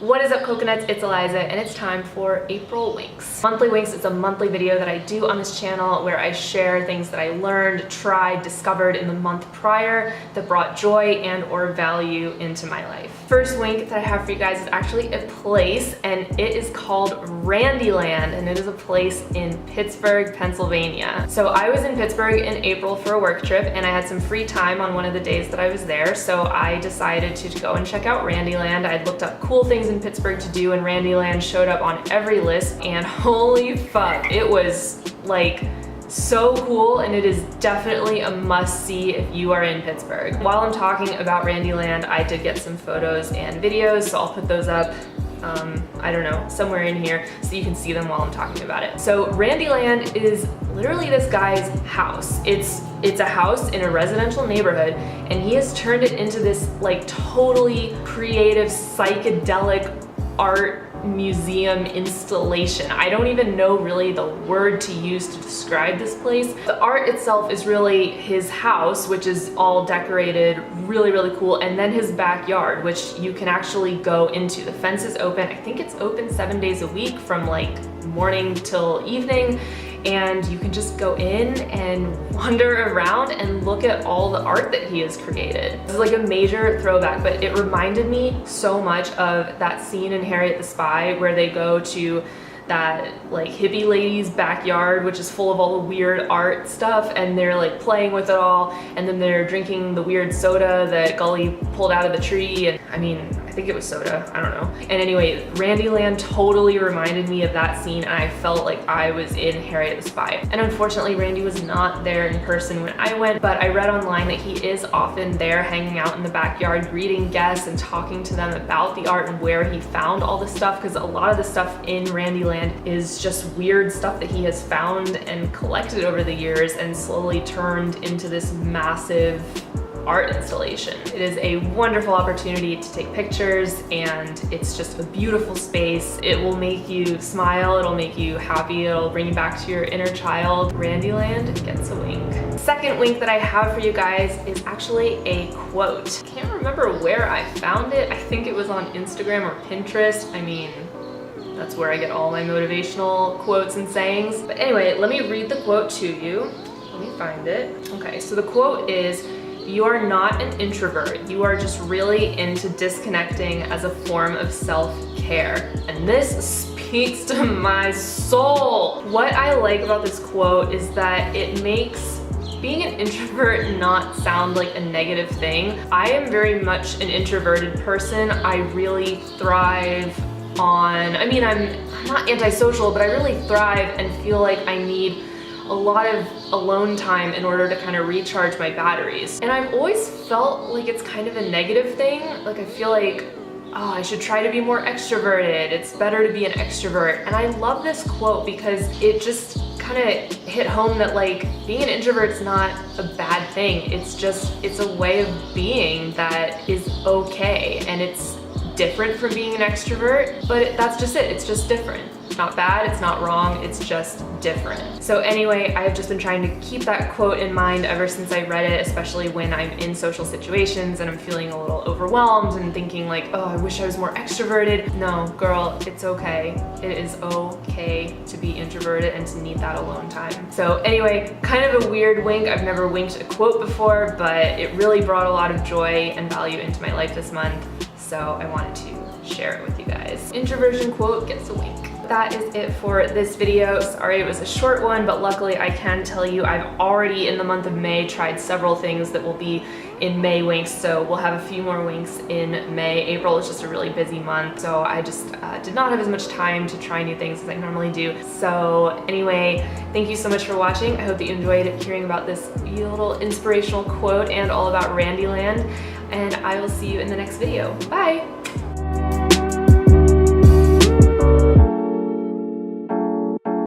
What is up, coconuts? It's Eliza, and it's time for April Winks. Monthly Winks is a monthly video that I do on this channel where I share things that I learned, tried, discovered in the month prior that brought joy and or value into my life. First wink that I have for you guys is actually a place, and it is called Randyland, and it is a place in Pittsburgh, Pennsylvania. So I was in Pittsburgh in April for a work trip, and I had some free time on one of the days that I was there, so I decided to go and check out Randyland. I'd looked up cool things in Pittsburgh to do, and Randyland showed up on every list, and holy fuck, it was like so cool, and it is definitely a must-see if you are in Pittsburgh. While I'm talking about Randyland, I did get some photos and videos, so I'll put those up I don't know, somewhere in here so you can see them while I'm talking about it. So Randyland is literally this guy's house. It's a house in a residential neighborhood, and he has turned it into this like totally creative psychedelic art museum installation. I don't even know really the word to use to describe this place. The art itself is really his house, which is all decorated really, really cool, and then his backyard, which you can actually go into. The fence is open. I think it's open 7 days a week from like morning till evening, and you can just go in and wander around and look at all the art that he has created. This is like a major throwback, but it reminded me so much of that scene in Harriet the Spy where they go to that like hippie lady's backyard, which is full of all the weird art stuff, and they're like playing with it all, and then they're drinking the weird soda that Gully pulled out of the tree, and I mean, I think it was soda, I don't know. And anyway, Randyland totally reminded me of that scene, and I felt like I was in Harriet the Spy. And unfortunately, Randy was not there in person when I went, but I read online that he is often there hanging out in the backyard, greeting guests and talking to them about the art and where he found all this stuff, because a lot of the stuff in Randyland is just weird stuff that he has found and collected over the years and slowly turned into this massive art installation. It is a wonderful opportunity to take pictures, and it's just a beautiful space. It will make you smile, it'll make you happy, it'll bring you back to your inner child. Randyland gets a wink. Second wink that I have for you guys is actually a quote. Can't remember where I found it. I think it was on Instagram or Pinterest. I mean, that's where I get all my motivational quotes and sayings. But anyway, let me read the quote to you. Let me find it. Okay, so the quote is, "You are not an introvert. You are just really into disconnecting as a form of self-care." And this speaks to my soul. What I like about this quote is that it makes being an introvert not sound like a negative thing. I am very much an introverted person. I really thrive on, I mean, I'm not antisocial, but I really thrive and feel like I need a lot of alone time in order to kind of recharge my batteries. And I've always felt like it's kind of a negative thing. Like I feel like, oh, I should try to be more extroverted. It's better to be an extrovert. And I love this quote because it just kind of hit home that like being an introvert's not a bad thing. It's a way of being that is okay, and it's different from being an extrovert, but that's just it. It's just different. It's not bad, it's not wrong, it's just different. So anyway, I have just been trying to keep that quote in mind ever since I read it, especially when I'm in social situations and I'm feeling a little overwhelmed and thinking like, oh, I wish I was more extroverted. No, girl, it's okay. It is okay to be introverted and to need that alone time. So anyway, kind of a weird wink. I've never winked a quote before, but it really brought a lot of joy and value into my life this month. So I wanted to share it with you guys. Introversion quote gets a wink. That is it for this video. Sorry it was a short one, but luckily I can tell you I've already in the month of May tried several things that will be in May winks, so we'll have a few more winks in May. April is just a really busy month, so I just did not have as much time to try new things as I normally do. So anyway, thank you so much for watching. I hope that you enjoyed hearing about this little inspirational quote and all about Randyland, and I will see you in the next video. Bye!